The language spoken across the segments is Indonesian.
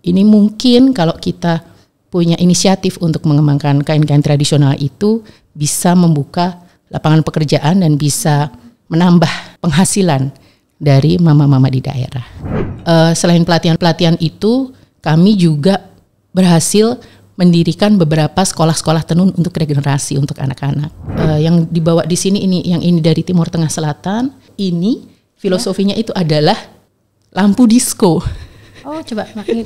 ini mungkin kalau kita punya inisiatif untuk mengembangkan kain-kain tradisional itu bisa membuka lapangan pekerjaan dan bisa menambah penghasilan dari mama-mama di daerah. Selain pelatihan-pelatihan itu, kami juga berhasil mendirikan beberapa sekolah-sekolah tenun untuk regenerasi untuk anak-anak. Yang dibawa di sini yang ini dari Timur Tengah Selatan, ini filosofinya itu adalah lampu disco. Oh, coba makanya.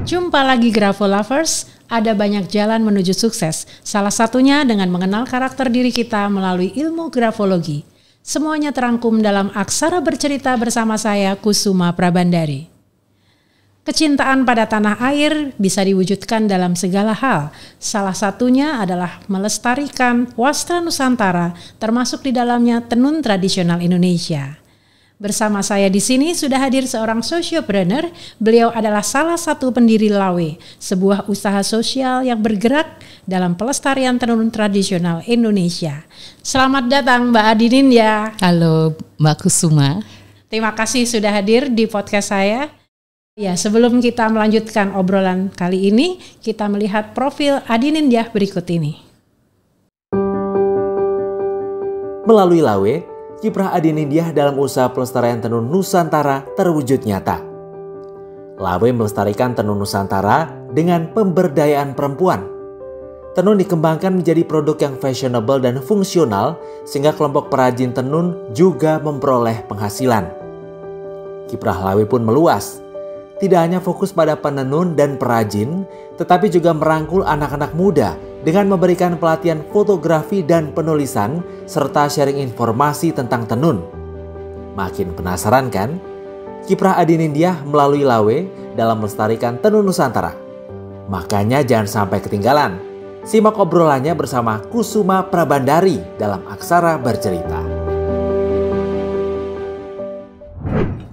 Jumpa lagi Grafo Lovers, ada banyak jalan menuju sukses. Salah satunya dengan mengenal karakter diri kita melalui ilmu grafologi. Semuanya terangkum dalam Aksara Bercerita bersama saya, Kusuma Prabandari. Kecintaan pada tanah air bisa diwujudkan dalam segala hal. Salah satunya adalah melestarikan wastra Nusantara, termasuk di dalamnya tenun tradisional Indonesia. Bersama saya di sini sudah hadir seorang sociopreneur. Beliau adalah salah satu pendiri Lawe, sebuah usaha sosial yang bergerak dalam pelestarian tenun tradisional Indonesia. Selamat datang Mbak Adi Nindya. Halo Mbak Kusuma. Terima kasih sudah hadir di podcast saya. Ya, sebelum kita melanjutkan obrolan kali ini, kita melihat profil Adi Nindya berikut ini. Melalui Lawe, kiprah Adi Nindya dalam usaha pelestarian tenun Nusantara terwujud nyata. Lawe melestarikan tenun Nusantara dengan pemberdayaan perempuan. Tenun dikembangkan menjadi produk yang fashionable dan fungsional sehingga kelompok perajin tenun juga memperoleh penghasilan. Kiprah Lawe pun meluas. Tidak hanya fokus pada penenun dan perajin, tetapi juga merangkul anak-anak muda dengan memberikan pelatihan fotografi dan penulisan serta sharing informasi tentang tenun. Makin penasaran kan? Kiprah Adi Nindya melalui Lawe dalam melestarikan tenun Nusantara. Makanya jangan sampai ketinggalan. Simak obrolannya bersama Kusuma Prabandari dalam Aksara Bercerita.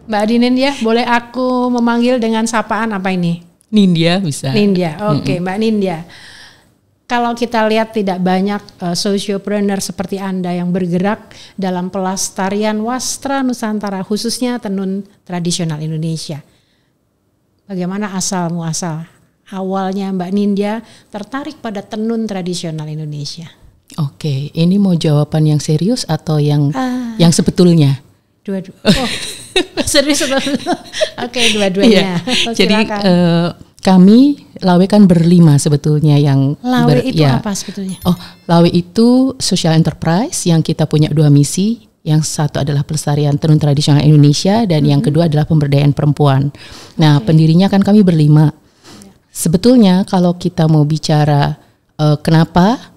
Mbak Adi Nindya, boleh aku memanggil dengan sapaan apa ini? Nindya bisa. Nindya, oke. Mbak Nindya. Kalau kita lihat tidak banyak sociopreneur seperti Anda yang bergerak dalam pelestarian wastra Nusantara, khususnya tenun tradisional Indonesia. Bagaimana asal muasal awalnya Mbak Nindya tertarik pada tenun tradisional Indonesia? Oke, ini mau jawaban yang serius atau yang sebetulnya? Dua-dua. Oh, serius atau? Oke, dua-duanya. Iya. Jadi kami Lawe kan berlima sebetulnya yang Lawe itu apa sebetulnya? Oh, Lawe itu social enterprise yang kita punya dua misi. Yang satu adalah pelestarian tenun tradisional Indonesia dan yang kedua adalah pemberdayaan perempuan. Nah, pendirinya kan kami berlima. Sebetulnya kalau kita mau bicara kenapa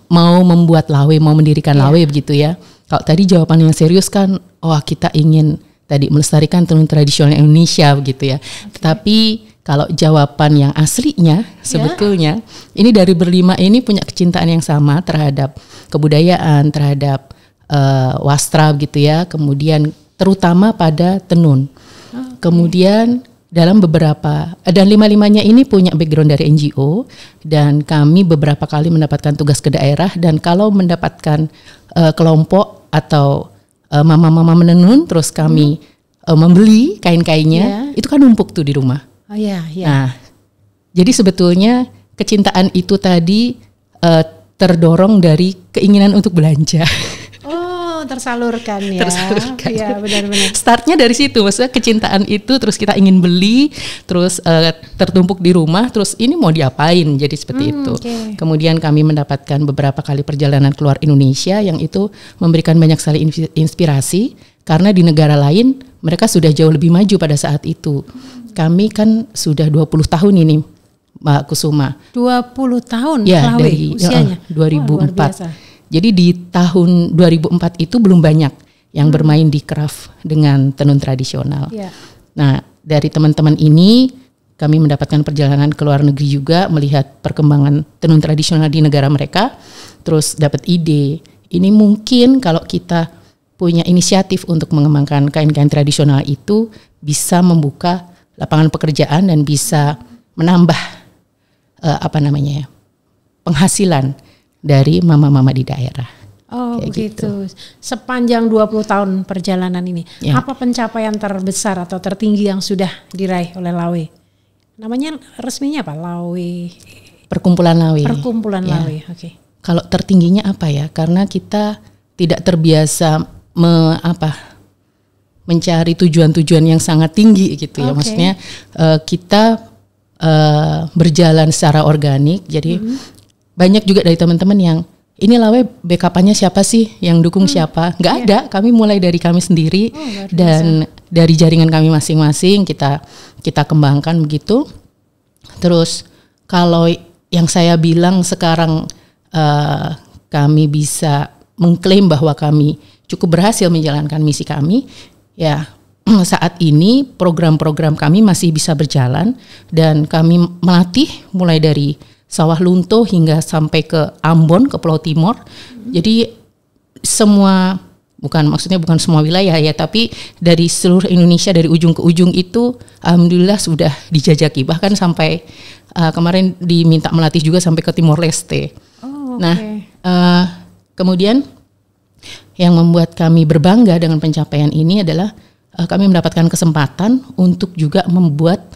mau membuat Lawe, mau mendirikan Lawe begitu ya. Kalau tadi jawaban yang serius kan, kita ingin tadi melestarikan tenun tradisional Indonesia begitu ya. Tetapi kalau jawaban yang aslinya sebetulnya ini dari berlima ini punya kecintaan yang sama terhadap kebudayaan, terhadap wastra gitu ya. Kemudian terutama pada tenun. Kemudian dalam beberapa dan lima-limanya ini punya background dari NGO dan kami beberapa kali mendapatkan tugas ke daerah dan kalau mendapatkan kelompok atau mama-mama menenun terus kami membeli kain-kainnya itu kan numpuk tuh di rumah. Oh iya. Nah, jadi sebetulnya kecintaan itu tadi terdorong dari keinginan untuk belanja. Tersalurkan ya. Tersalurkan. Ya, benar-benar. Startnya dari situ, maksudnya kecintaan itu terus kita ingin beli, terus tertumpuk di rumah, terus ini mau diapain, jadi seperti itu. Okay. Kemudian kami mendapatkan beberapa kali perjalanan keluar Indonesia yang itu memberikan banyak sekali inspirasi karena di negara lain mereka sudah jauh lebih maju pada saat itu. Kami kan sudah 20 tahun ini, Mbak Kusuma. 20 tahun ya, Lawe, dari usianya? 2004. Jadi di tahun 2004 itu belum banyak yang bermain di craft dengan tenun tradisional. Yeah. Nah, dari teman-teman ini kami mendapatkan perjalanan ke luar negeri juga melihat perkembangan tenun tradisional di negara mereka. Terus dapat ide, ini mungkin kalau kita punya inisiatif untuk mengembangkan kain-kain tradisional itu bisa membuka lapangan pekerjaan dan bisa menambah penghasilan dari mama-mama di daerah. Oh Kayak begitu. Sepanjang 20 tahun perjalanan ini, Ya. apa pencapaian terbesar atau tertinggi yang sudah diraih oleh Lawe? Namanya resminya apa? Lawe. Perkumpulan Lawe. Perkumpulan Ya. Lawe. Oke. Kalau tertingginya apa ya? Karena kita tidak terbiasa mencari tujuan-tujuan yang sangat tinggi gitu ya. Oke. Maksudnya kita berjalan secara organik. Jadi banyak juga dari teman-teman yang ini Lawe backup-nya siapa sih, yang dukung siapa? Nggak ada. Kami mulai dari kami sendiri dan dari jaringan kami masing-masing kita kembangkan begitu. Terus kalau yang saya bilang sekarang kami bisa mengklaim bahwa kami cukup berhasil menjalankan misi kami, ya saat ini program-program kami masih bisa berjalan dan kami melatih mulai dari Sawah Lunto hingga sampai ke Ambon, ke Pulau Timor. Jadi bukan semua wilayah ya, tapi dari seluruh Indonesia dari ujung ke ujung itu alhamdulillah sudah dijajaki. Bahkan sampai kemarin diminta melatih juga sampai ke Timor Leste. Oh, okay. Nah, kemudian yang membuat kami berbangga dengan pencapaian ini adalah kami mendapatkan kesempatan untuk juga membuat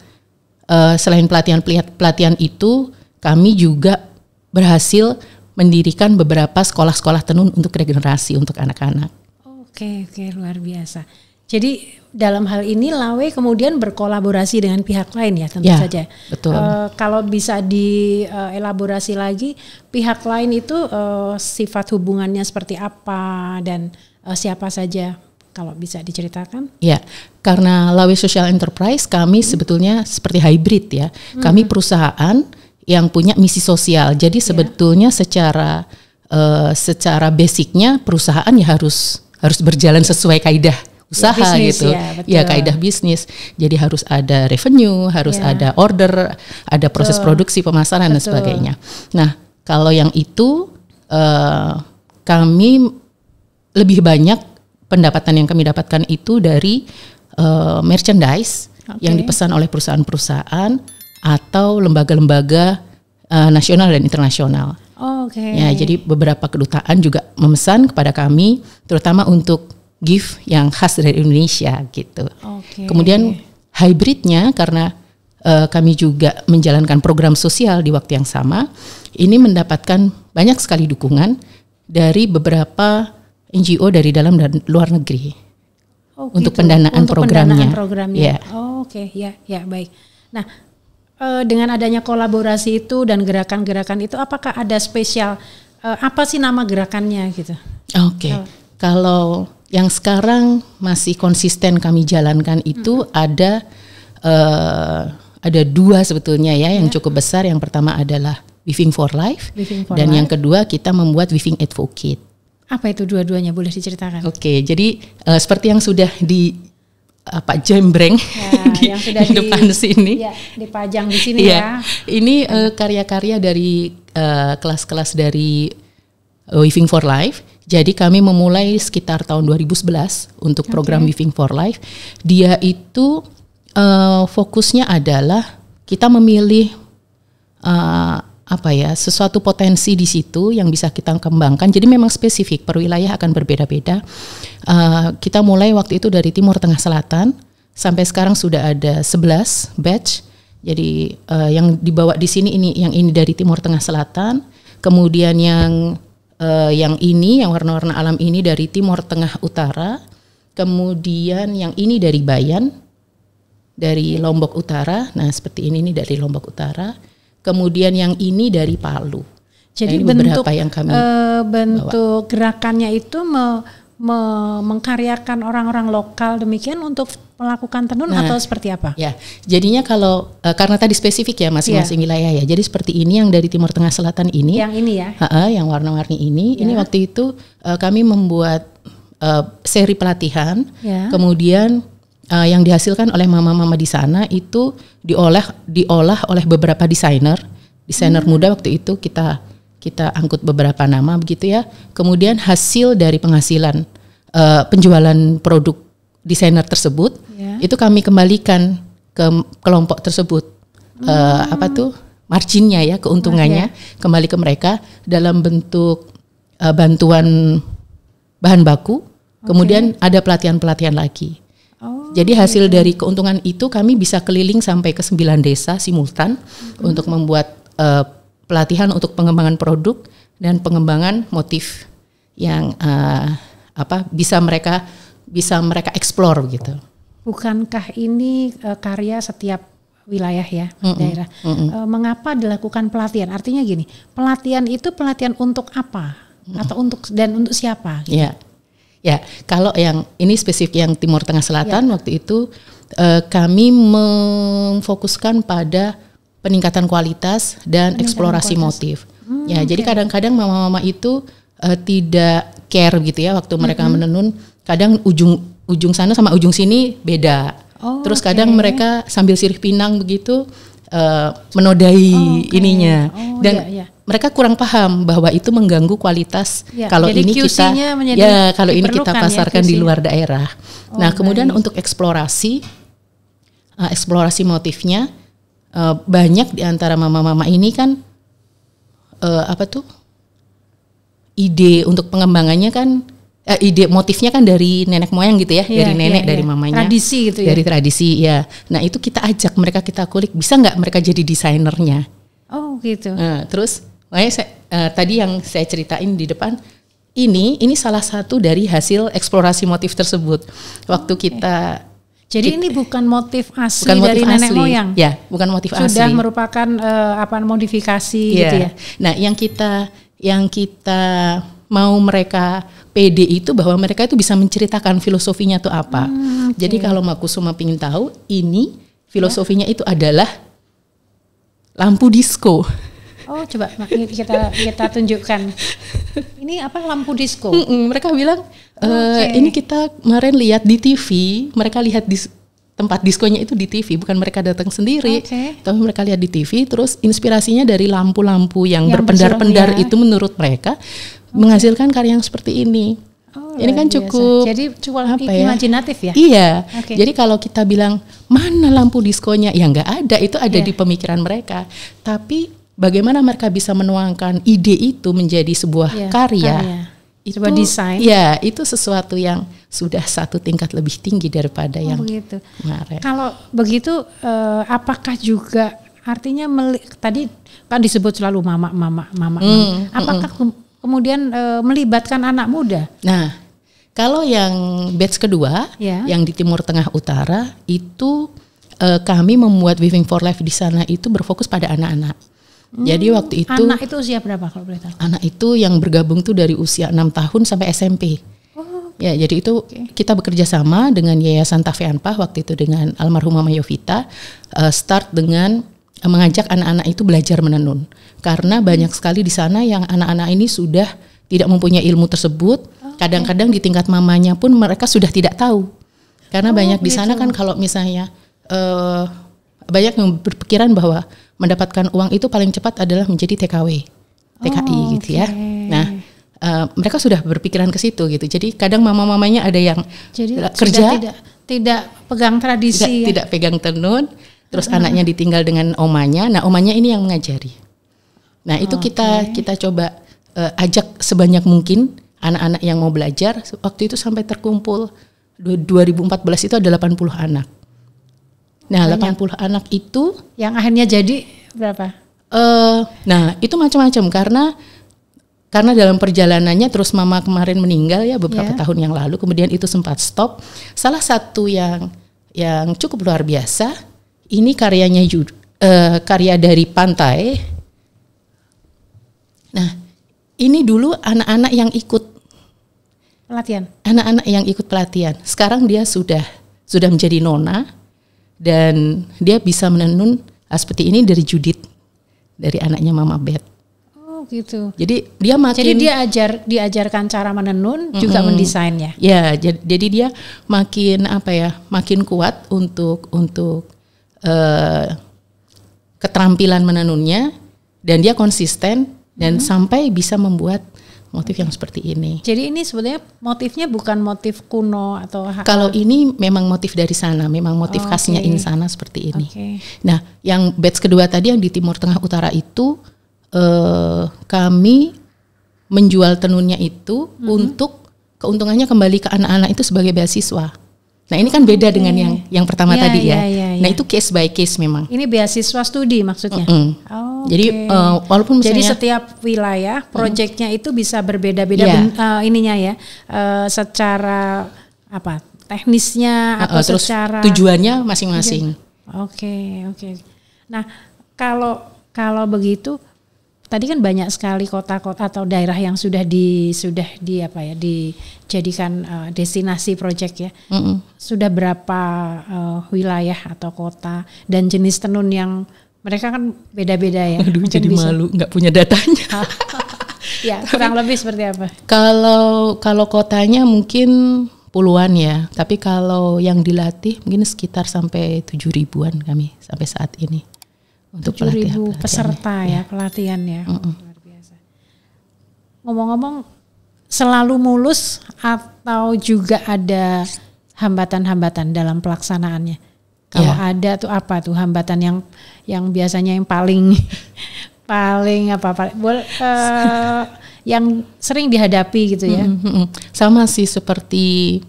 selain pelatihan itu, kami juga berhasil mendirikan beberapa sekolah-sekolah tenun untuk regenerasi untuk anak-anak. Oke, luar biasa. Jadi dalam hal ini Lawe kemudian berkolaborasi dengan pihak lain ya tentu saja. Betul. Kalau bisa dielaborasi lagi, pihak lain itu sifat hubungannya seperti apa dan siapa saja? Kalau bisa diceritakan? Ya, karena Lawe Social Enterprise kami sebetulnya seperti hybrid ya. Kami perusahaan yang punya misi sosial. Jadi sebetulnya secara basicnya perusahaan ya harus berjalan sesuai kaidah usaha bisnis, gitu. Ya, kaidah bisnis. Jadi harus ada revenue, harus ada order, ada proses produksi, pemasaran dan sebagainya. Nah, kalau yang itu kami lebih banyak pendapatan yang kami dapatkan itu dari merchandise yang dipesan oleh perusahaan-perusahaan atau lembaga-lembaga nasional dan internasional. Ya, jadi beberapa kedutaan juga memesan kepada kami, terutama untuk gift yang khas dari Indonesia gitu. Kemudian hybridnya karena kami juga menjalankan program sosial di waktu yang sama, ini mendapatkan banyak sekali dukungan dari beberapa NGO dari dalam dan luar negeri untuk pendanaan programnya. Ya. Baik. Nah, dengan adanya kolaborasi itu dan gerakan-gerakan itu, apakah ada spesial apa sih nama gerakannya gitu? Kalau yang sekarang masih konsisten kami jalankan itu ada dua sebetulnya ya yang cukup besar. Yang pertama adalah Weaving for Life dan yang kedua kita membuat Weaving Advocate. Apa itu dua-duanya, boleh diceritakan? Jadi seperti yang sudah jembreng di depan sini. Ya, dipajang di sini ya. Ini karya-karya dari kelas-kelas dari Weaving for Life. Jadi kami memulai sekitar tahun 2011 untuk program Weaving for Life. Dia itu fokusnya adalah kita memilih sesuatu potensi di situ yang bisa kita kembangkan. Jadi memang spesifik per wilayah akan berbeda-beda. Kita mulai waktu itu dari Timur Tengah Selatan sampai sekarang sudah ada 11 batch. Jadi yang dibawa di sini yang ini dari Timur Tengah Selatan, kemudian yang ini yang warna-warna alam ini dari Timur Tengah Utara, kemudian yang ini dari Bayan, dari Lombok Utara. Nah seperti ini dari Lombok Utara. Kemudian yang ini dari Palu. Jadi bentuk yang kami bentuk gerakannya itu mengkaryakan orang-orang lokal demikian untuk melakukan tenun atau seperti apa? Ya, jadinya kalau karena tadi spesifik ya masing-masing wilayah ya. Jadi seperti ini yang dari Timur Tengah Selatan ini. Yang ini ya? Yang warna-warni ini. Ini waktu itu kami membuat seri pelatihan. Kemudian yang dihasilkan oleh mama-mama di sana itu diolah oleh beberapa desainer muda. Waktu itu kita angkut beberapa nama begitu ya. Kemudian hasil dari penghasilan penjualan produk desainer tersebut itu kami kembalikan ke kelompok tersebut. Marginnya ya, keuntungannya kembali ke mereka dalam bentuk bantuan bahan baku, kemudian ada pelatihan-pelatihan lagi. Jadi hasil dari keuntungan itu kami bisa keliling sampai ke 9 desa simultan untuk membuat pelatihan untuk pengembangan produk dan pengembangan motif yang bisa mereka explore gitu. Bukankah ini karya setiap wilayah ya, daerah? Mengapa dilakukan pelatihan? Artinya gini, pelatihan itu pelatihan untuk apa? Atau untuk siapa? Gitu? Ya, kalau yang ini spesifik yang Timur Tengah Selatan waktu itu kami memfokuskan pada peningkatan kualitas dan eksplorasi motif. Jadi kadang-kadang mama-mama itu tidak care gitu ya waktu mereka menenun. Kadang ujung sana sama ujung sini beda. Terus kadang mereka sambil sirih pinang begitu menodai ininya dan mereka kurang paham bahwa itu mengganggu kualitas kalau ini kita pasarkan di luar daerah. Nah, kemudian untuk eksplorasi motifnya banyak di antara mama-mama ini kan ide untuk pengembangannya kan ide motifnya kan dari nenek moyang gitu ya, dari nenek, dari mamanya. Tradisi gitu ya. Dari tradisi ya. Nah, itu kita ajak mereka, kita kulik, bisa nggak mereka jadi desainernya? Oh, gitu. Terus tadi yang saya ceritain di depan, ini salah satu dari hasil eksplorasi motif tersebut. Waktu kita jadi ini bukan motif asli dari nenek moyang. Ya, bukan motif asli. Sudah merupakan modifikasi gitu ya. Nah, yang kita mau mereka pede itu bahwa mereka itu bisa menceritakan filosofinya itu apa. Jadi kalau Mbak Kusuma ingin tahu, ini filosofinya itu adalah lampu disco. Oh, coba kita tunjukkan. Ini apa, lampu disco? Mereka bilang ini kita kemarin lihat di TV, mereka lihat di tempat diskonya itu di TV, bukan mereka datang sendiri, tapi mereka lihat di TV. Terus inspirasinya dari lampu-lampu yang berpendar-pendar itu menurut mereka menghasilkan karya yang seperti ini. Ini kan cukup, jadi imajinatif ya? Iya. Jadi kalau kita bilang mana lampu diskonya, ya nggak ada, itu ada di pemikiran mereka. Tapi bagaimana mereka bisa menuangkan ide itu menjadi sebuah karya. Itu sebuah desain. Ya, itu sesuatu yang sudah satu tingkat lebih tinggi daripada yang kemarin. Kalau begitu, apakah juga artinya tadi kan disebut selalu mama. Apakah kemudian melibatkan anak muda? Nah, kalau yang batch kedua, yang di Timur Tengah Utara itu kami membuat Weaving for Life di sana itu berfokus pada anak-anak. Jadi waktu itu anak itu usia berapa kalau boleh tahu? Anak itu yang bergabung tuh dari usia 6 tahun sampai SMP. Ya, jadi itu kita bekerja sama dengan Yayasan Tafe Anpah waktu itu dengan almarhumah Mama Yovita, start dengan mengajak anak-anak itu belajar menenun. Karena banyak sekali di sana yang anak-anak ini sudah tidak mempunyai ilmu tersebut. Kadang-kadang di tingkat mamanya pun mereka sudah tidak tahu. Karena banyak di sana kan kalau misalnya banyak yang berpikiran bahwa mendapatkan uang itu paling cepat adalah menjadi TKI gitu ya. Nah, mereka sudah berpikiran ke situ gitu. Jadi kadang mama-mamanya ada yang kerja tidak pegang tradisi, tidak pegang tenun, terus anaknya ditinggal dengan omanya. Nah, omanya ini yang mengajari. Nah, itu kita coba ajak sebanyak mungkin anak-anak yang mau belajar. Waktu itu sampai terkumpul 2014 itu ada 80 anak. Nah, banyak. 80 anak itu yang akhirnya jadi berapa? Nah, itu macam-macam karena dalam perjalanannya terus mama kemarin meninggal ya beberapa tahun yang lalu, kemudian itu sempat stop. Salah satu yang cukup luar biasa, ini karyanya karya dari Pantai. Nah, ini dulu anak-anak yang ikut pelatihan. Anak-anak yang ikut pelatihan. Sekarang dia sudah menjadi nona. Dan dia bisa menenun seperti ini dari Judith, dari anaknya Mama Beth. Oh gitu. Jadi dia diajarkan cara menenun juga mendesainnya. Ya, jadi dia makin kuat untuk keterampilan menenunnya, dan dia konsisten dan sampai bisa membuat motif yang seperti ini. Jadi ini sebenarnya motifnya bukan motif kuno atau kalau ini memang motif dari sana, memang motif khasnya insana seperti ini. Nah, yang batch kedua tadi yang di Timur Tengah Utara itu kami menjual tenunnya itu untuk keuntungannya kembali ke anak-anak itu sebagai beasiswa. Nah, ini kan beda dengan yang pertama tadi ya. Nah, itu case by case memang. Ini beasiswa studi maksudnya. Jadi walaupun misalnya, jadi setiap wilayah proyeknya itu bisa berbeda-beda ininya ya, secara apa teknisnya atau terus secara tujuannya masing-masing. Oke. Nah, kalau begitu tadi kan banyak sekali kota-kota atau daerah yang sudah dijadikan destinasi proyek ya. Sudah berapa wilayah atau kota dan jenis tenun yang mereka kan beda-beda ya. Aduh, jadi malu nggak punya datanya. Ya, kurang lebih seperti apa? Kalau kotanya mungkin puluhan ya, tapi kalau yang dilatih mungkin sekitar sampai 7.000-an kami sampai saat ini. Untuk 7.000 peserta ya pelatihan ya. Luar biasa. Ngomong-ngomong, selalu mulus atau juga ada hambatan-hambatan dalam pelaksanaannya? Kalau ada tuh apa tuh hambatan yang biasanya yang paling yang sering dihadapi gitu ya? Sama sih seperti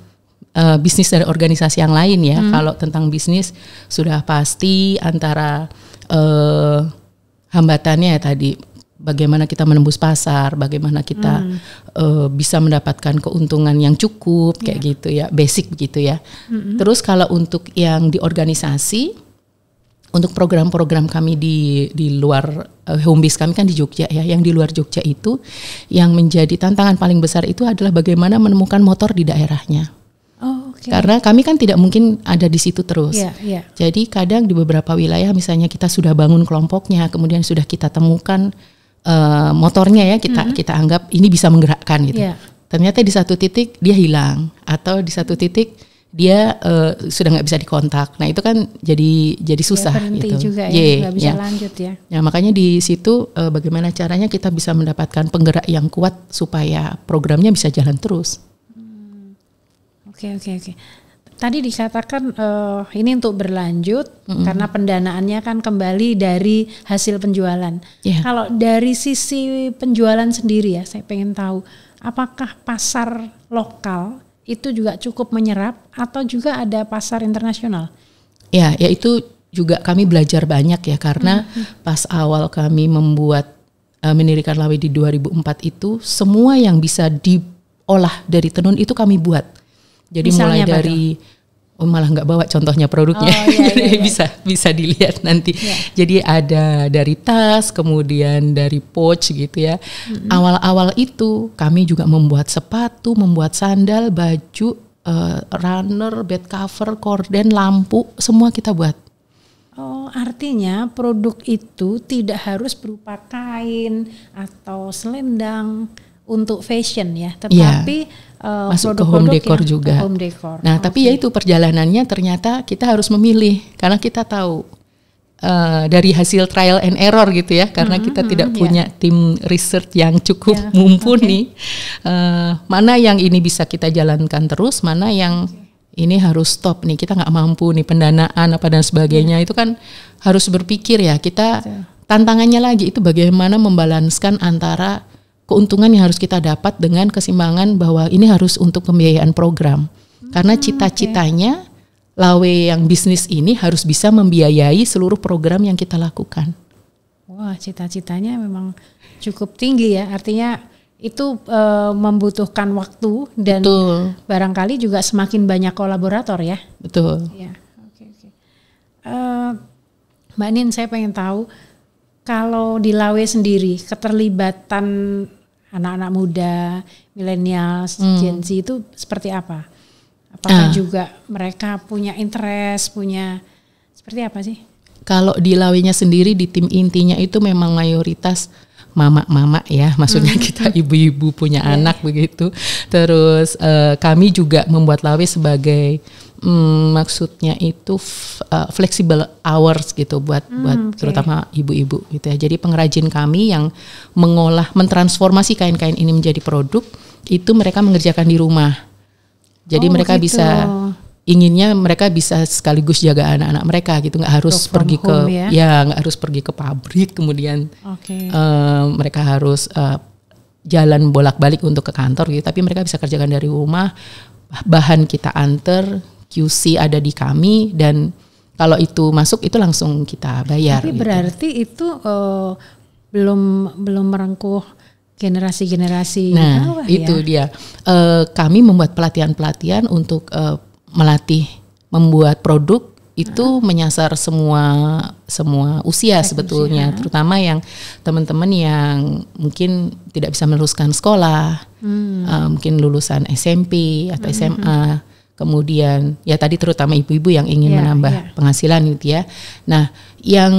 bisnis dari organisasi yang lain ya. Kalau tentang bisnis sudah pasti antara hambatannya ya tadi bagaimana kita menembus pasar, bagaimana kita bisa mendapatkan keuntungan yang cukup kayak gitu ya, basic begitu ya. Terus kalau untuk yang di organisasi, untuk program-program kami di luar home base kami kan di Jogja ya, yang di luar Jogja itu yang menjadi tantangan paling besar itu adalah bagaimana menemukan motor di daerahnya. Karena kami kan tidak mungkin ada di situ terus. Jadi kadang di beberapa wilayah misalnya kita sudah bangun kelompoknya, kemudian sudah kita temukan motornya ya, kita anggap ini bisa menggerakkan gitu. Ternyata di satu titik dia hilang atau di satu titik dia sudah nggak bisa dikontak. Nah itu kan jadi susah gitu. Juga ya, nggak bisa lanjut ya. Ya makanya di situ bagaimana caranya kita bisa mendapatkan penggerak yang kuat supaya programnya bisa jalan terus. Oke. Tadi dikatakan ini untuk berlanjut karena pendanaannya kan kembali dari hasil penjualan. Kalau dari sisi penjualan sendiri ya, saya pengen tahu apakah pasar lokal itu juga cukup menyerap atau juga ada pasar internasional? Ya itu juga kami belajar banyak ya karena pas awal kami membuat mendirikan Lawe di 2004 itu semua yang bisa diolah dari tenun itu kami buat. Jadi misalnya mulai dari malah nggak bawa contohnya produknya, bisa dilihat nanti. Jadi ada dari tas, kemudian dari pouch gitu ya. Awal-awal itu kami juga membuat sepatu, membuat sandal, baju, runner, bed cover, korden, lampu, semua kita buat. Oh, artinya produk itu tidak harus berupa kain atau selendang untuk fashion ya, tetapi masuk ke home decor juga. Home decor. Nah, tapi ya itu perjalanannya ternyata kita harus memilih karena kita tahu dari hasil trial and error gitu ya, karena kita tidak punya tim research yang cukup mumpuni. Mana yang ini bisa kita jalankan terus, mana yang ini harus stop nih, kita nggak mampu nih pendanaan apa dan sebagainya. Itu kan harus berpikir ya, kita tantangannya lagi itu bagaimana membalanskan antara keuntungan yang harus kita dapat dengan keseimbangan bahwa ini harus untuk pembiayaan program. Karena cita-citanya Lawe yang bisnis ini harus bisa membiayai seluruh program yang kita lakukan. Wah, cita-citanya memang cukup tinggi ya. Artinya itu membutuhkan waktu dan barangkali juga semakin banyak kolaborator ya. Betul. Ya, oke. Mbak Nin, saya pengen tahu kalau di Lawe sendiri keterlibatan anak-anak muda, milenials, Gen Z itu seperti apa? Apakah juga mereka punya interest, punya seperti apa sih? Kalau di Lawenya sendiri di tim intinya itu memang mayoritas mama-mama ya, maksudnya kita ibu-ibu punya anak begitu. Terus kami juga membuat Lawe sebagai maksudnya itu flexible hours gitu buat terutama ibu-ibu gitu ya. Jadi pengrajin kami yang mentransformasi kain-kain ini menjadi produk itu mereka mengerjakan di rumah. Jadi mereka inginnya mereka bisa sekaligus jaga anak-anak mereka gitu, nggak harus pergi ke nggak harus pergi ke pabrik kemudian mereka harus jalan bolak-balik untuk ke kantor gitu, tapi mereka bisa kerjakan dari rumah, bahan kita antar, QC ada di kami, dan kalau itu masuk itu langsung kita bayar. Tapi gitu. Berarti itu belum merengkuh generasi-generasi bawah itu ya? dia. Kami membuat pelatihan-pelatihan untuk melatih membuat produk itu menyasar semua usia sebetulnya, terutama yang teman-teman yang mungkin tidak bisa meneruskan sekolah, mungkin lulusan SMP atau SMA, kemudian ya tadi terutama ibu-ibu yang ingin menambah penghasilan gitu ya. Nah, yang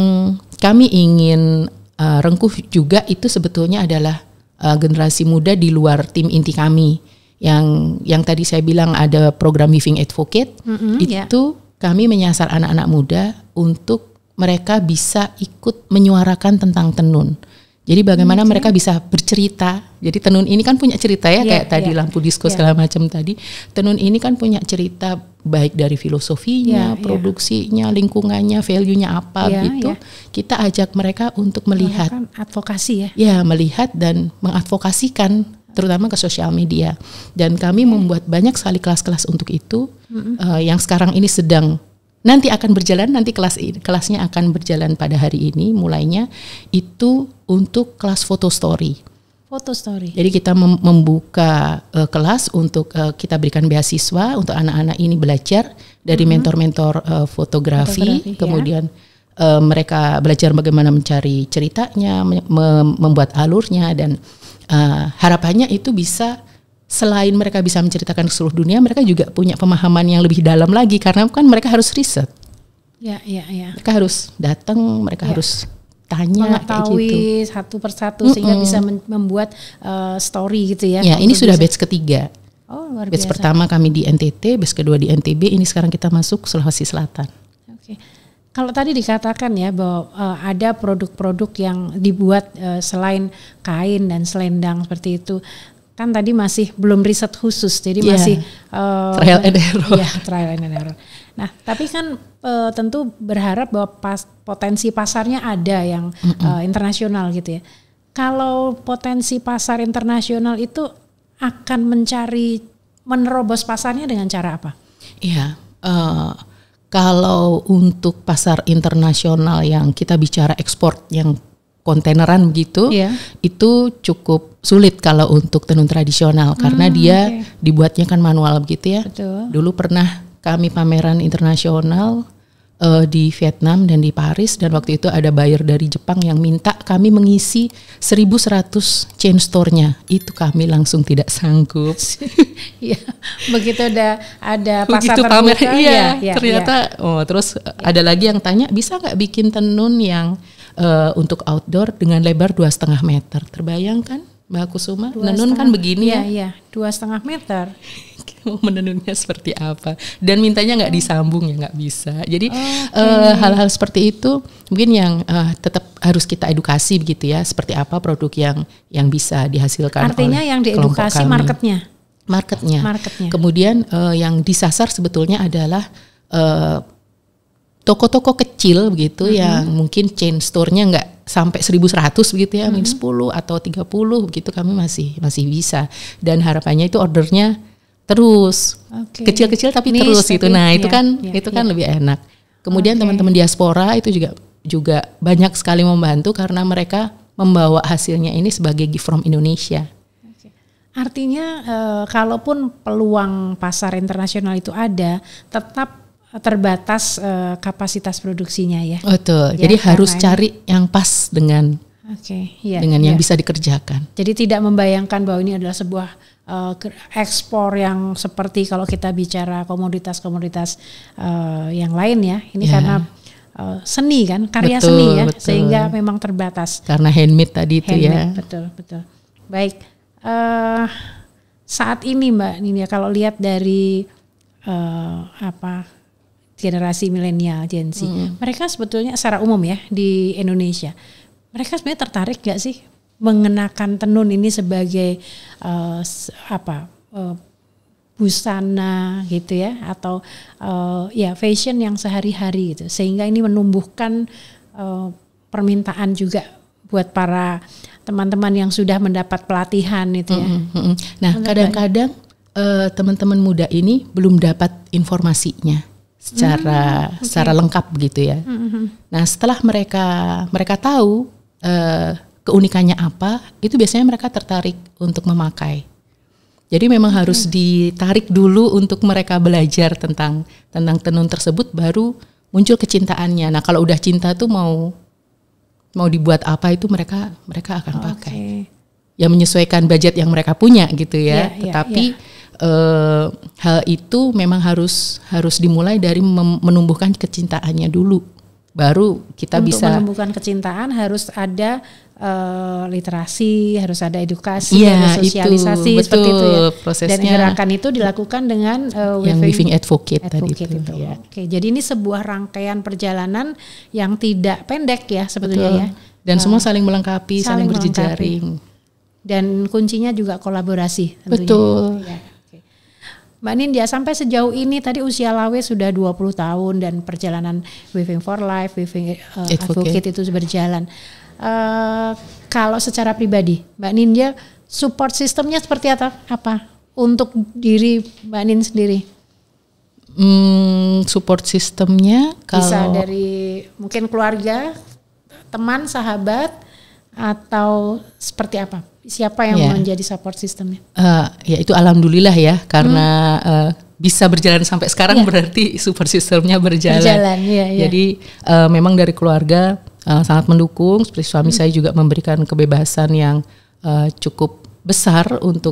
kami ingin rengkuh juga itu sebetulnya adalah generasi muda di luar tim inti kami. Yang tadi saya bilang ada program Weaving Advocate, itu kami menyasar anak-anak muda untuk mereka bisa ikut menyuarakan tentang tenun. Jadi bagaimana mereka bisa bercerita. Jadi tenun ini kan punya cerita ya, kayak tadi lampu disco segala macam tadi. Tenun ini kan punya cerita baik dari filosofinya, produksinya, lingkungannya, value-nya apa gitu. Kita ajak mereka untuk melihat, advokasi ya. Ya, melihat dan mengadvokasikan terutama ke sosial media. Dan kami membuat banyak sekali kelas-kelas untuk itu, yang sekarang ini nanti akan berjalan, nanti kelasnya akan berjalan pada hari ini mulainya, itu untuk kelas foto story. Jadi kita membuka kelas untuk kita berikan beasiswa untuk anak-anak ini belajar dari mentor-mentor fotografi, kemudian mereka belajar bagaimana mencari ceritanya, membuat alurnya, dan harapannya itu bisa, selain mereka bisa menceritakan ke seluruh dunia, mereka juga punya pemahaman yang lebih dalam lagi, karena kan mereka harus riset. Mereka harus datang, mereka harus tanya, mengetahui gitu, satu persatu sehingga bisa membuat story gitu ya. Ya, ini sudah batch ketiga. Oh, luar biasa. Batch pertama kami di NTT, batch kedua di NTB, ini sekarang kita masuk Sulawesi Selatan. Kalau tadi dikatakan ya bahwa ada produk-produk yang dibuat selain kain dan selendang seperti itu, kan tadi masih belum riset khusus, jadi masih trial and error. Ya, trial and error. Nah, tapi kan tentu berharap bahwa potensi pasarnya ada yang internasional gitu ya. Kalau potensi pasar internasional itu akan menerobos pasarnya dengan cara apa? Iya. Kalau untuk pasar internasional yang kita bicara ekspor yang kontaineran begitu, itu cukup sulit kalau untuk tenun tradisional, karena dia dibuatnya kan manual begitu ya. Betul. Dulu pernah kami pameran internasional di Vietnam dan di Paris, dan waktu itu ada buyer dari Jepang yang minta kami mengisi 1.100 chain store-nya. Itu kami langsung tidak sanggup. Ya, begitu ada pasar begitu terbuka, pamer, ternyata. Terus ada lagi yang tanya, bisa nggak bikin tenun yang untuk outdoor dengan lebar 2,5 meter? Terbayangkan Mbak Kusuma, menenun kan begini ya? Iya, 2,5 meter. Mau menenunnya seperti apa? Dan mintanya nggak disambung ya, nggak bisa. Jadi hal-hal seperti itu mungkin yang tetap harus kita edukasi begitu ya. Seperti apa produk yang bisa dihasilkan. Artinya yang diedukasi marketnya. Kemudian yang disasar sebetulnya adalah toko-toko kecil begitu, yang mungkin chain store-nya nggak sampai 1.100 begitu ya, 10 atau 30 begitu, kami masih bisa, dan harapannya itu ordernya terus kecil-kecil tapi terus gitu. Nah, itu kan lebih enak. Kemudian teman-teman diaspora itu juga banyak sekali membantu karena mereka membawa hasilnya ini sebagai gift from Indonesia. Artinya kalaupun peluang pasar internasional itu ada, tetap terbatas kapasitas produksinya ya. Betul. Jadi harus cari yang pas dengan yang bisa dikerjakan. Jadi tidak membayangkan bahwa ini adalah sebuah ekspor yang seperti kalau kita bicara komoditas-komoditas yang lain ya. Ini karena seni kan, karya Betul, seni ya, betul. sehingga memang terbatas. Karena handmade tadi itu ya. Betul. Baik, saat ini Mbak Nindya kalau lihat dari generasi milenial Gen Z, mereka sebetulnya secara umum ya di Indonesia, mereka sebenarnya tertarik gak sih mengenakan tenun ini sebagai busana gitu ya, atau ya fashion yang sehari-hari gitu, sehingga ini menumbuhkan permintaan juga buat para teman-teman yang sudah mendapat pelatihan itu ya. Nah, kadang-kadang teman-teman muda ini belum dapat informasinya secara lengkap gitu ya. Nah, setelah mereka tahu keunikannya apa, itu biasanya mereka tertarik untuk memakai. Jadi memang harus ditarik dulu untuk mereka belajar tentang tenun tersebut, baru muncul kecintaannya. Nah, kalau udah cinta tuh mau dibuat apa itu mereka akan pakai. Ya menyesuaikan budget yang mereka punya gitu ya. Tetapi hal itu memang harus dimulai dari menumbuhkan kecintaannya dulu. Baru kita untuk bisa menumbuhkan kecintaan harus ada literasi, harus ada edukasi, ada sosialisasi, betul, seperti itu ya. Prosesnya. Dan gerakan itu dilakukan dengan Weaving Advocate tadi itu. Ya. Oke, jadi ini sebuah rangkaian perjalanan yang tidak pendek ya sebetulnya ya. Dan semua saling melengkapi, saling berjejaring. Dan kuncinya juga kolaborasi tentunya. Betul. Ya. Mbak Nindya, sampai sejauh ini tadi usia Lawe sudah 20 tahun dan perjalanan Weaving for Life, Weaving Advocate itu berjalan. Kalau secara pribadi, Mbak Nindya, support sistemnya seperti apa untuk diri Mbak Nin sendiri? Support sistemnya bisa dari mungkin keluarga, teman, sahabat, atau seperti apa? Siapa yang menjadi support sistemnya? Ya itu alhamdulillah ya, karena bisa berjalan sampai sekarang berarti support sistemnya berjalan. Jadi memang dari keluarga sangat mendukung. Seperti suami saya juga memberikan kebebasan yang cukup besar untuk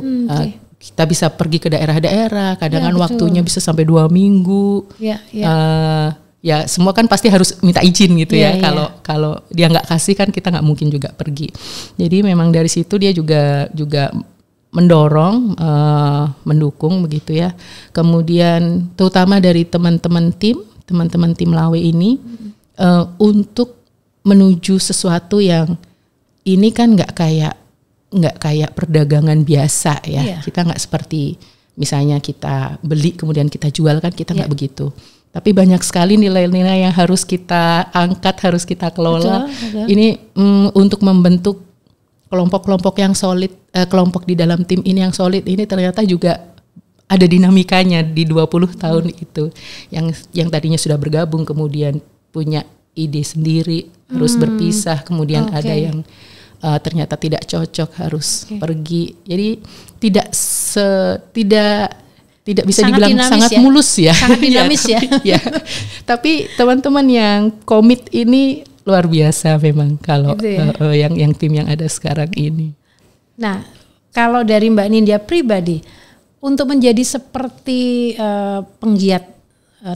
kita bisa pergi ke daerah-daerah. Kadang waktunya bisa sampai 2 minggu. Ya semua kan pasti harus minta izin gitu ya. Kalau dia nggak kasih kan kita nggak mungkin juga pergi. Jadi memang dari situ dia juga mendorong, mendukung begitu ya. Kemudian terutama dari teman-teman tim Lawe ini untuk menuju sesuatu yang ini kan nggak kayak perdagangan biasa ya. Kita nggak seperti misalnya kita beli kemudian kita jual, kan kita nggak begitu. Tapi banyak sekali nilai-nilai yang harus kita angkat, harus kita kelola. Betul. Ini untuk membentuk kelompok-kelompok yang solid, kelompok di dalam tim ini yang solid, ini ternyata juga ada dinamikanya di 20 tahun itu. Yang tadinya sudah bergabung kemudian punya ide sendiri, harus berpisah, kemudian ada yang ternyata tidak cocok, harus pergi. Jadi tidak bisa sangat dibilang sangat mulus ya. Sangat dinamis ya. Tapi teman-teman yang komit ini luar biasa memang kalau yang tim yang ada sekarang ini. Nah, kalau dari Mbak Nindya pribadi untuk menjadi seperti penggiat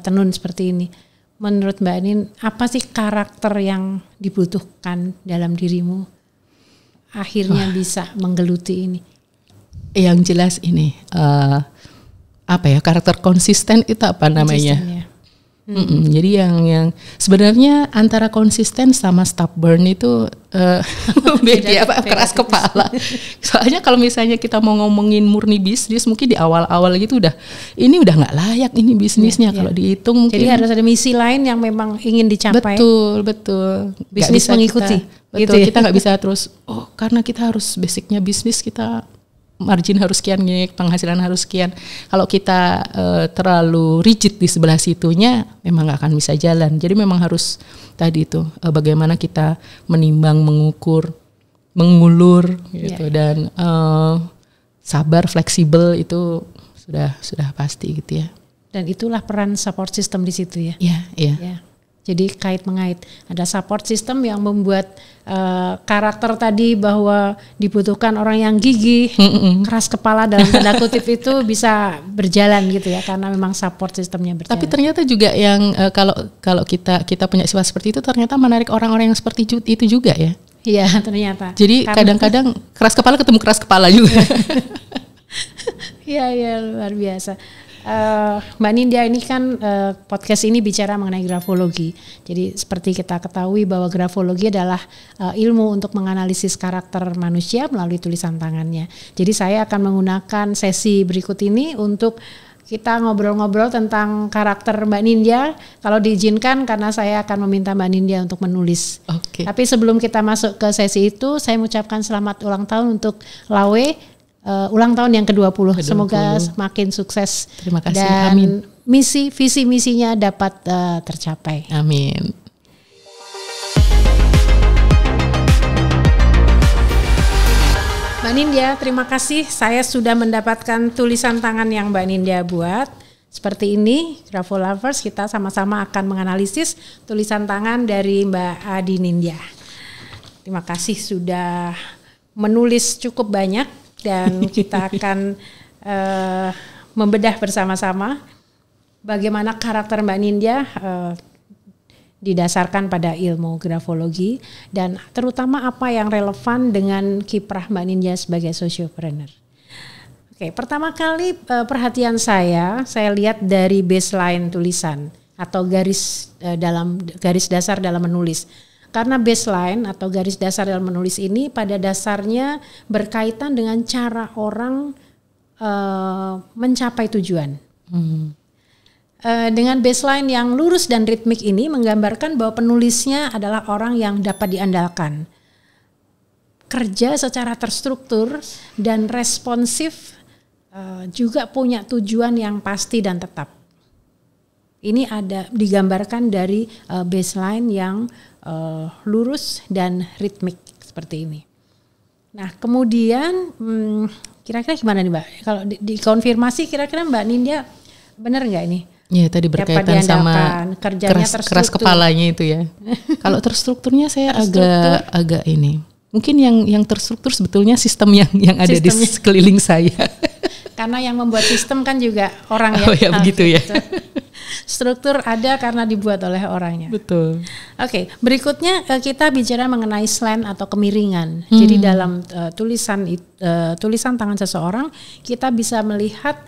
tenun seperti ini, menurut Mbak Nin apa sih karakter yang dibutuhkan dalam dirimu akhirnya bisa menggeluti ini? Yang jelas ini karakter konsisten itu apa namanya? Jadi yang sebenarnya antara konsisten sama stubborn itu beda, keras kepala. Soalnya kalau misalnya kita mau ngomongin murni bisnis, mungkin di awal-awal gitu udah nggak layak ini bisnisnya kalau dihitung. Mungkin. Jadi harus ada misi lain yang memang ingin dicapai. Betul. Bisnis mengikuti. Kita nggak bisa terus. Karena kita harus basicnya bisnis, kita margin harus sekian, penghasilan harus sekian. Kalau kita terlalu rigid di sebelah situnya, memang nggak akan bisa jalan. Jadi memang harus tadi itu bagaimana kita menimbang, mengukur, mengulur, gitu dan sabar, fleksibel itu sudah pasti gitu ya. Dan itulah peran support system di situ ya. Iya. Jadi kait mengait. Ada support system yang membuat karakter tadi bahwa dibutuhkan orang yang gigih, keras kepala dalam tanda kutip itu bisa berjalan gitu ya, karena memang support sistemnya berjalan. Tapi ternyata juga yang kalau kita punya sifat seperti itu ternyata menarik orang-orang yang seperti itu juga ya. Iya ternyata. Jadi kadang-kadang keras kepala ketemu keras kepala juga. Iya luar biasa. Mbak Nindya ini kan podcast ini bicara mengenai grafologi. Jadi seperti kita ketahui bahwa grafologi adalah ilmu untuk menganalisis karakter manusia melalui tulisan tangannya. Jadi saya akan menggunakan sesi berikut ini untuk kita ngobrol-ngobrol tentang karakter Mbak Nindya. Kalau diizinkan karena saya akan meminta Mbak Nindya untuk menulis. Oke. Tapi sebelum kita masuk ke sesi itu, saya mengucapkan selamat ulang tahun untuk Lawe. Ulang tahun yang ke-20. Semoga makin sukses. Terima kasih. Dan amin. visi misinya dapat tercapai. Amin. Mbak Nindya, terima kasih. Saya sudah mendapatkan tulisan tangan yang Mbak Nindya buat. Seperti ini, Grafolovers, kita sama-sama akan menganalisis tulisan tangan dari Mbak Adi Nindya. Terima kasih sudah menulis cukup banyak. Dan kita akan membedah bersama-sama bagaimana karakter Mbak Nindya didasarkan pada ilmu grafologi dan terutama apa yang relevan dengan kiprah Mbak Nindya sebagai sociopreneur. Oke, pertama kali perhatian saya lihat dari baseline tulisan atau garis dasar dalam menulis. Karena baseline atau garis dasar dalam menulis ini pada dasarnya berkaitan dengan cara orang mencapai tujuan. Dengan baseline yang lurus dan ritmik ini menggambarkan bahwa penulisnya adalah orang yang dapat diandalkan. Kerja secara terstruktur dan responsif, juga punya tujuan yang pasti dan tetap. Ini ada digambarkan dari baseline yang lurus dan ritmik seperti ini. Nah kemudian kira-kira gimana nih Mbak? Kalau dikonfirmasi kira-kira Mbak Nindya benar nggak ini? Ya tadi berkaitan sama kerjanya keras kepalanya itu ya. Kalau terstrukturnya saya agak ini. Mungkin yang terstruktur sebetulnya sistem yang ada di sekeliling saya. Karena yang membuat sistem kan juga orang ya. Oh ya begitu ya. Struktur ada karena dibuat oleh orangnya. Betul. Oke, berikutnya kita bicara mengenai slant atau kemiringan. Jadi dalam tulisan tangan seseorang kita bisa melihat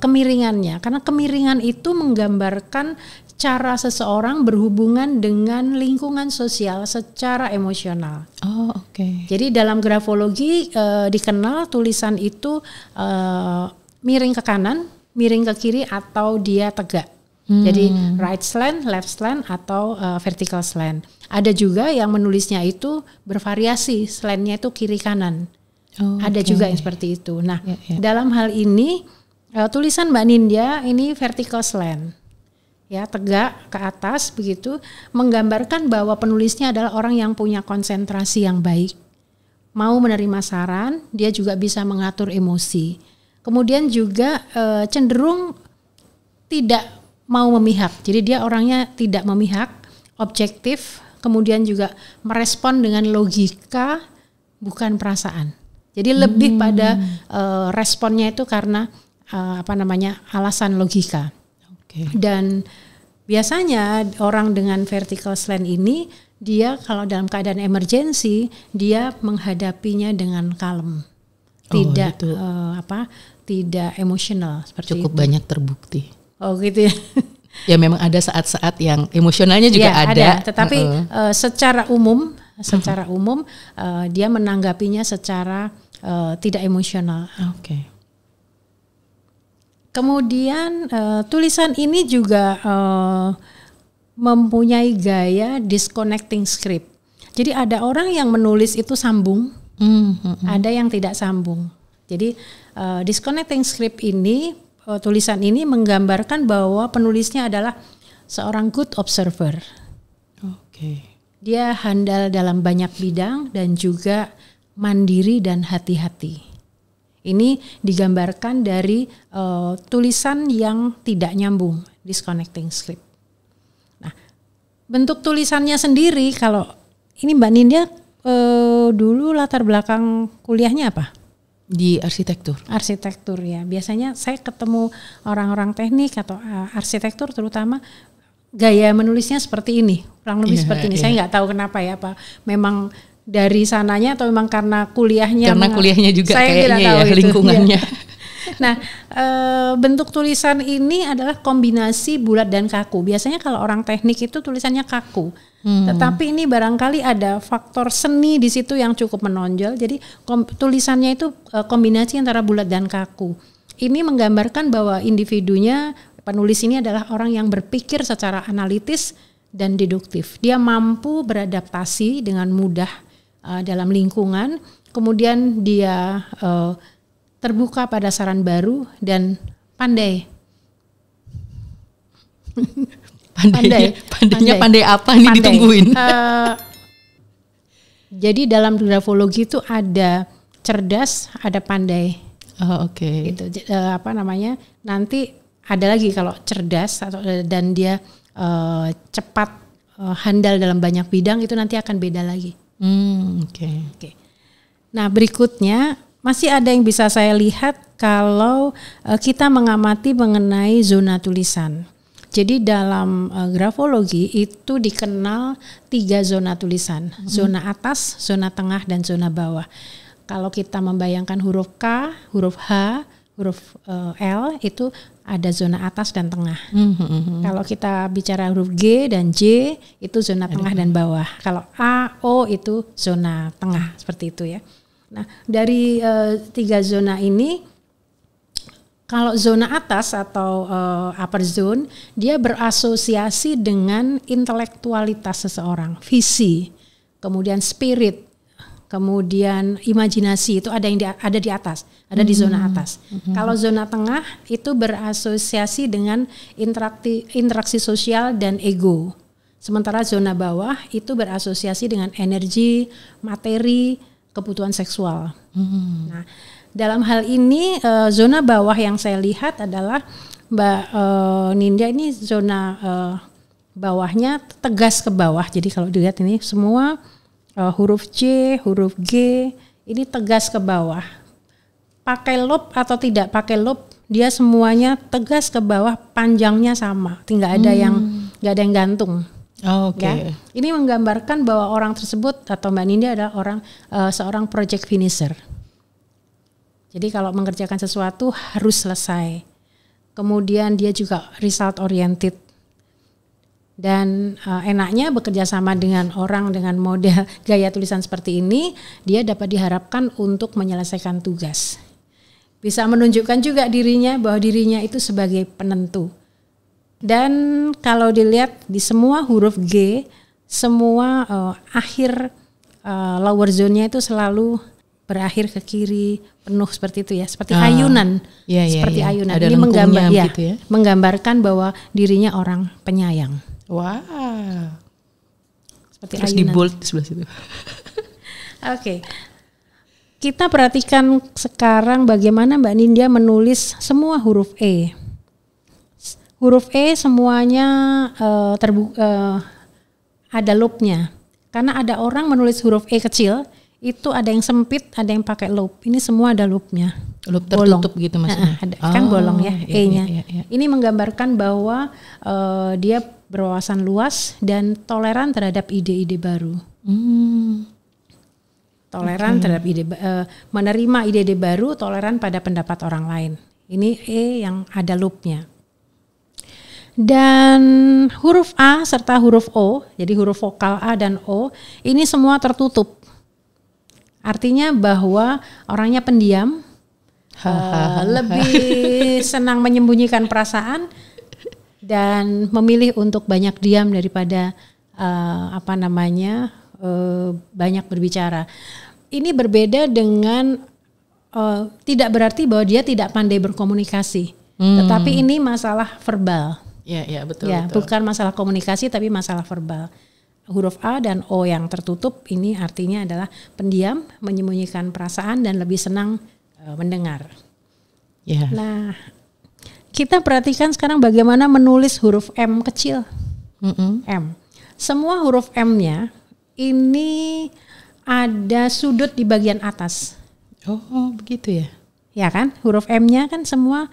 kemiringannya. Karena kemiringan itu menggambarkan cara seseorang berhubungan dengan lingkungan sosial secara emosional. Oh, oke. Jadi dalam grafologi dikenal tulisan itu miring ke kanan, miring ke kiri atau dia tegak. Jadi right slant, left slant atau vertical slant. Ada juga yang menulisnya itu bervariasi, slantnya itu kiri kanan. Ada juga yang seperti itu. Nah, dalam hal ini tulisan Mbak Nindya ini vertical slant. Ya, tegak ke atas begitu, menggambarkan bahwa penulisnya adalah orang yang punya konsentrasi yang baik. Mau menerima saran, dia juga bisa mengatur emosi. Kemudian juga cenderung tidak mau memihak. Jadi dia orangnya tidak memihak, objektif, kemudian juga merespon dengan logika bukan perasaan. Jadi lebih pada responnya itu karena alasan logika. Okay. Dan biasanya orang dengan vertical slant ini dia kalau dalam keadaan emergensi dia menghadapinya dengan kalem. Tidak tidak emosional seperti cukup itu. Banyak terbukti. Oh gitu ya. Ya memang ada saat-saat yang emosionalnya juga ya, ada. Tetapi secara umum dia menanggapinya secara tidak emosional. Oke. Kemudian tulisan ini juga mempunyai gaya disconnecting script. Jadi ada orang yang menulis itu sambung, ada yang tidak sambung. Jadi disconnecting script ini tulisan ini menggambarkan bahwa penulisnya adalah seorang good observer. Oke. Dia handal dalam banyak bidang dan juga mandiri dan hati-hati. Ini digambarkan dari tulisan yang tidak nyambung, disconnecting script. Nah, bentuk tulisannya sendiri, kalau ini Mbak Nindya dulu latar belakang kuliahnya apa? Di arsitektur. Arsitektur ya. Biasanya saya ketemu orang-orang teknik atau arsitektur terutama gaya menulisnya seperti ini, kurang lebih seperti ini. Saya nggak tahu kenapa ya, apa memang dari sananya atau memang karena kuliahnya? Karena kuliahnya juga saya kayaknya ya, itu, lingkungannya. Ya. Nah, bentuk tulisan ini adalah kombinasi bulat dan kaku. Biasanya kalau orang teknik itu tulisannya kaku. Tetapi ini barangkali ada faktor seni di situ yang cukup menonjol. Jadi tulisannya itu kombinasi antara bulat dan kaku. Ini menggambarkan bahwa individunya, penulis ini adalah orang yang berpikir secara analitis dan deduktif. Dia mampu beradaptasi dengan mudah dalam lingkungan. Kemudian dia terbuka pada saran baru dan pandai. Pandai apa nih ditungguin? Jadi dalam grafologi itu ada cerdas, ada pandai. Oh, oke. Gitu. Nanti ada lagi kalau cerdas dan dia cepat, handal dalam banyak bidang, itu nanti akan beda lagi. Oke. Nah, berikutnya masih ada yang bisa saya lihat kalau kita mengamati mengenai zona tulisan. Jadi dalam grafologi itu dikenal 3 zona tulisan. Zona atas, zona tengah, dan zona bawah. Kalau kita membayangkan huruf K, huruf H, huruf L itu ada zona atas dan tengah. Kalau kita bicara huruf G dan J itu zona tengah dan bawah. Kalau A, O itu zona tengah, seperti itu ya. Nah, dari 3 zona ini, kalau zona atas atau upper zone, dia berasosiasi dengan intelektualitas seseorang, visi, kemudian spirit, kemudian imajinasi, itu ada di atas, ada di zona atas. Kalau zona tengah itu berasosiasi dengan interaksi sosial dan ego. Sementara zona bawah itu berasosiasi dengan energi, materi, kebutuhan seksual. Nah, dalam hal ini zona bawah yang saya lihat adalah Mbak Nindya ini zona bawahnya tegas ke bawah. Jadi kalau dilihat ini semua huruf C, huruf G ini tegas ke bawah. Pakai loop atau tidak pakai loop, dia semuanya tegas ke bawah, panjangnya sama, nggak ada yang gantung. Oke. Ya. Ini menggambarkan bahwa orang tersebut atau Mbak Nindya adalah seorang project finisher. Jadi kalau mengerjakan sesuatu harus selesai. Kemudian dia juga result oriented. Dan enaknya bekerja sama dengan orang dengan model gaya tulisan seperti ini, dia dapat diharapkan untuk menyelesaikan tugas. Bisa menunjukkan juga dirinya bahwa dirinya itu sebagai penentu. Dan kalau dilihat di semua huruf G, semua akhir lower zone-nya itu selalu berakhir ke kiri, penuh seperti itu ya, seperti ayunan. Seperti ayunan. Ada ini gitu ya. Menggambarkan bahwa dirinya orang penyayang. Wah. Seperti terus ayunan. di bold di sebelah situ. Oke. Kita perhatikan sekarang bagaimana Mbak Nindya menulis semua huruf E. Huruf E semuanya ada loopnya. Karena ada orang menulis huruf E kecil, itu ada yang sempit, ada yang pakai loop. Ini semua ada loopnya. Loop tertutup gitu maksudnya? Kan bolong ya, E-nya. Iya. Ini menggambarkan bahwa dia berwawasan luas dan toleran terhadap ide-ide baru. Toleran terhadap menerima ide-ide baru, toleran pada pendapat orang lain. Ini E yang ada loopnya. Dan huruf A serta huruf O, jadi huruf vokal A dan O, ini semua tertutup. Artinya bahwa orangnya pendiam, lebih senang menyembunyikan perasaan dan memilih untuk banyak diam daripada banyak berbicara. Ini berbeda dengan tidak berarti bahwa dia tidak pandai berkomunikasi, tetapi ini masalah verbal. Iya betul. Bukan masalah komunikasi tapi masalah verbal. Huruf A dan O yang tertutup ini artinya adalah pendiam, menyembunyikan perasaan dan lebih senang mendengar. Yeah. Nah, kita perhatikan sekarang bagaimana menulis huruf M kecil. M. semua huruf M-nya ini ada sudut di bagian atas. Oh, begitu ya. Ya kan? Huruf M-nya kan semua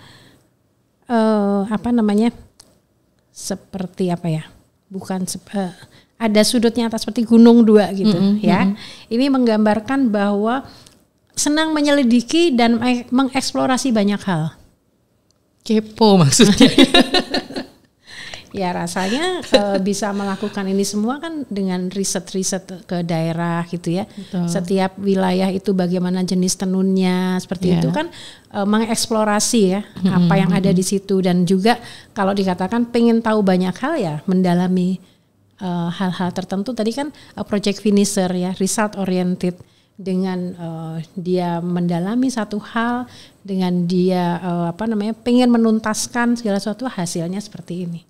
seperti apa ya? Bukan ada sudutnya atas seperti gunung dua gitu ya. Ini menggambarkan bahwa senang menyelidiki dan mengeksplorasi banyak hal. Kepo maksudnya. Ya rasanya bisa melakukan ini semua kan dengan riset-riset ke daerah gitu ya. Betul. Setiap wilayah itu bagaimana jenis tenunnya seperti itu kan mengeksplorasi ya apa yang ada di situ, dan juga kalau dikatakan pengen tahu banyak hal ya mendalami hal-hal tertentu. Tadi kan project finisher ya, result oriented, dengan dia mendalami satu hal, dengan dia pengen menuntaskan segala sesuatu, hasilnya seperti ini.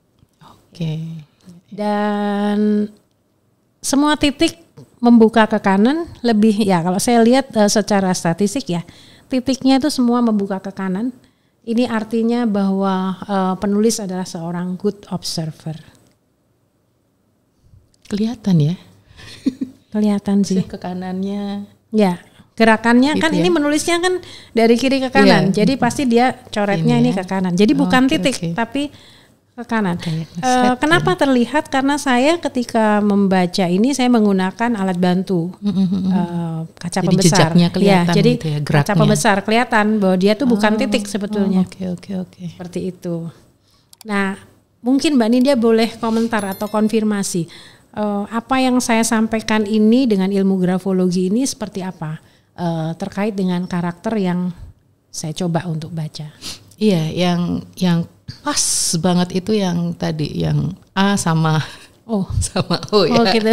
Oke. Dan semua titik membuka ke kanan, lebih ya kalau saya lihat secara statistik ya, titiknya itu semua membuka ke kanan. Ini artinya bahwa penulis adalah seorang good observer. Kelihatan ya? Kelihatan sih. Ke kanannya. Ya, gerakannya gitu kan ya? Ini menulisnya kan dari kiri ke kanan, jadi pasti dia coretnya ini ke kanan. Jadi bukan titik, tapi ke kanan. Kenapa terlihat? Karena saya ketika membaca ini saya menggunakan alat bantu kaca jadi pembesar. Jejaknya kelihatan ya, jadi gitu ya, kaca pembesar kelihatan bahwa dia tuh bukan titik sebetulnya. Oke. Seperti itu. Nah, mungkin Mbak Nindya boleh komentar atau konfirmasi apa yang saya sampaikan ini dengan ilmu grafologi ini seperti apa terkait dengan karakter yang saya coba untuk baca. Iya, yang pas banget itu yang tadi yang A sama O ya. Oh gitu.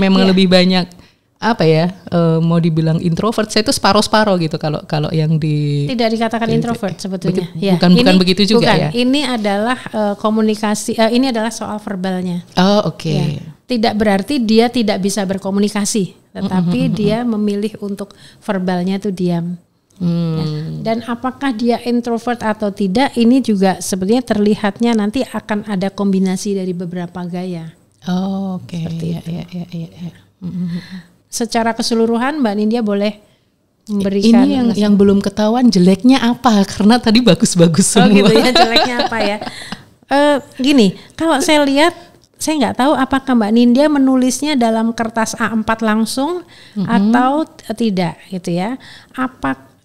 Memang lebih banyak apa ya, mau dibilang introvert, saya itu separuh-separuh gitu kalau yang tidak dikatakan introvert sebetulnya. Bukan begitu juga ya. Ini adalah komunikasi, ini adalah soal verbalnya. Oh oke. Ya. Tidak berarti dia tidak bisa berkomunikasi, tetapi dia memilih untuk verbalnya itu diam. Ya. Dan apakah dia introvert atau tidak, ini juga sebenarnya terlihatnya nanti akan ada kombinasi dari beberapa gaya. Oh oke. Seperti itu. Ya. Secara keseluruhan Mbak Nindya boleh memberikan ini yang belum ketahuan jeleknya apa, karena tadi bagus-bagus semua. Oh gitu ya, jeleknya apa ya? Gini, kalau saya lihat, saya nggak tahu apakah Mbak Nindya menulisnya dalam kertas A4 langsung atau tidak gitu ya.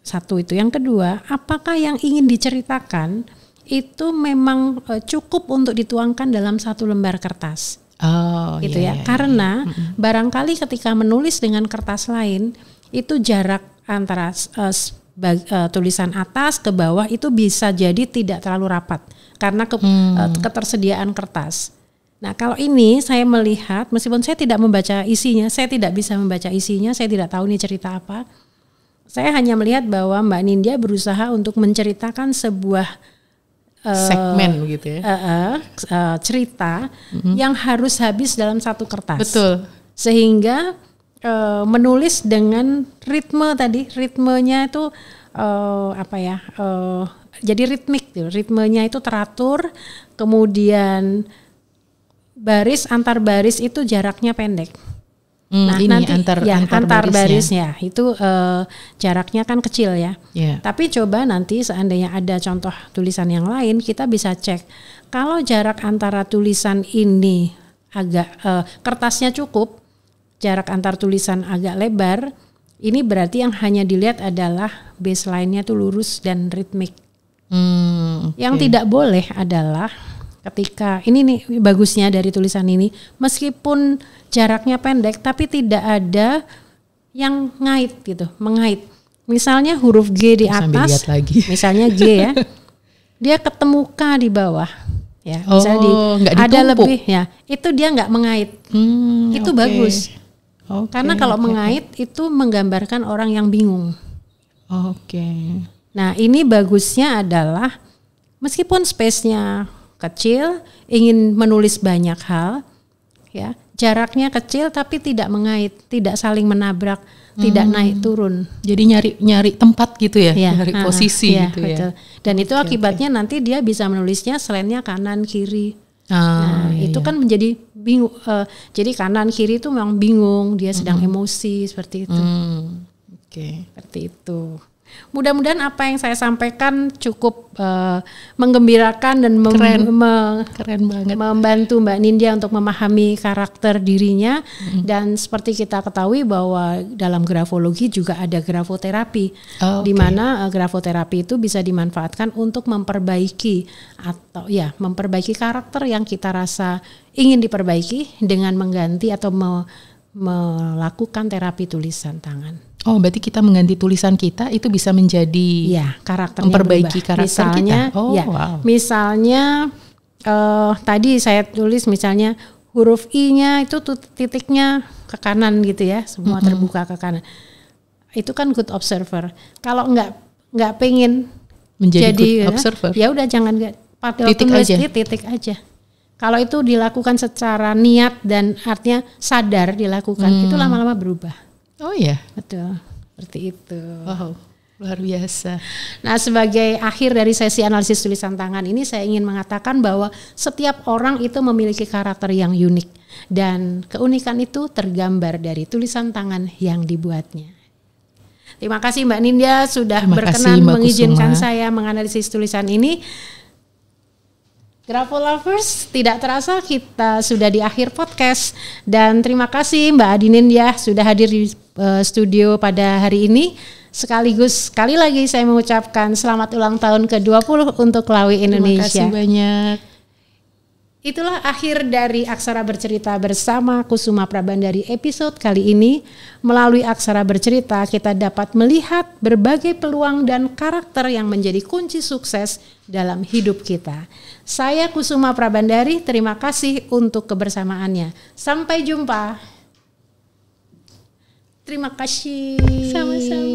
Satu itu, yang kedua, apakah yang ingin diceritakan itu memang cukup untuk dituangkan dalam satu lembar kertas? Gitu ya. Karena barangkali ketika menulis dengan kertas lain itu jarak antara tulisan atas ke bawah itu bisa jadi tidak terlalu rapat karena ketersediaan kertas. Nah, kalau ini saya melihat, meskipun saya tidak membaca isinya, saya tidak bisa membaca isinya, saya tidak tahu ini cerita apa. Saya hanya melihat bahwa Mbak Nindya berusaha untuk menceritakan sebuah segmen gitu ya, cerita yang harus habis dalam satu kertas. Betul. Sehingga menulis dengan ritmenya itu jadi ritmik, ritmenya itu teratur, kemudian antar baris itu jaraknya pendek. Nah, ini nanti antar barisnya itu jaraknya kan kecil ya. Yeah. Tapi coba nanti seandainya ada contoh tulisan yang lain, kita bisa cek kalau jarak antara tulisan ini agak kertasnya cukup, jarak antar tulisan agak lebar, ini berarti yang hanya dilihat adalah baseline-nya tuh lurus dan ritmik. Yang tidak boleh adalah ketika ini nih bagusnya dari tulisan ini, meskipun jaraknya pendek tapi tidak ada yang mengait. Misalnya huruf G di atas, misalnya G ya, dia ketemu K di bawah, ya. Misalnya ada lebih, ya, itu dia nggak mengait, itu bagus. Karena kalau mengait itu menggambarkan orang yang bingung. Nah, ini bagusnya adalah meskipun space-nya kecil, ingin menulis banyak hal, ya, jaraknya kecil tapi tidak mengait, tidak saling menabrak, tidak naik turun. Jadi nyari tempat gitu ya, nyari posisi gitu betul. ya. Dan itu akibatnya nanti dia bisa menulisnya selainnya kanan kiri. Itu kan menjadi bingung. Jadi kanan kiri itu memang bingung, dia sedang emosi seperti itu. Oke. Seperti itu. Mudah-mudahan apa yang saya sampaikan cukup menggembirakan dan Keren banget. membantu Mbak Nindya untuk memahami karakter dirinya. Dan seperti kita ketahui bahwa dalam grafologi juga ada grafoterapi, di mana grafoterapi itu bisa dimanfaatkan untuk memperbaiki memperbaiki karakter yang kita rasa ingin diperbaiki dengan mengganti atau melakukan terapi tulisan tangan. Oh, berarti kita mengganti tulisan kita itu bisa menjadi karakternya memperbaiki berubah. karakter Misalnya, kita. Oh, wow. Misalnya tadi saya tulis misalnya huruf I-nya itu titiknya ke kanan gitu ya, semua terbuka ke kanan. Itu kan good observer. Kalau nggak pengen menjadi jadi good observer, ya udah jangan titik aja. Kalau itu dilakukan secara niat dan artinya sadar dilakukan, itu lama-lama berubah. Oh ya, betul, seperti itu. Wow, luar biasa. Nah, sebagai akhir dari sesi analisis tulisan tangan ini, saya ingin mengatakan bahwa setiap orang itu memiliki karakter yang unik dan keunikan itu tergambar dari tulisan tangan yang dibuatnya. Terima kasih Mbak Nindya sudah berkenan mengizinkan saya menganalisis tulisan ini. Grafolovers, tidak terasa kita sudah di akhir podcast dan terima kasih Mbak Adi Nindya sudah hadir di studio pada hari ini. Sekaligus sekali lagi saya mengucapkan selamat ulang tahun ke-20 untuk Lawe Indonesia. Terima kasih banyak. Itulah akhir dari Aksara Bercerita bersama Kusuma Prabandari episode kali ini. Melalui Aksara Bercerita kita dapat melihat berbagai peluang dan karakter yang menjadi kunci sukses dalam hidup kita. Saya Kusuma Prabandari, terima kasih untuk kebersamaannya. Sampai jumpa. Terima kasih. Sama-sama.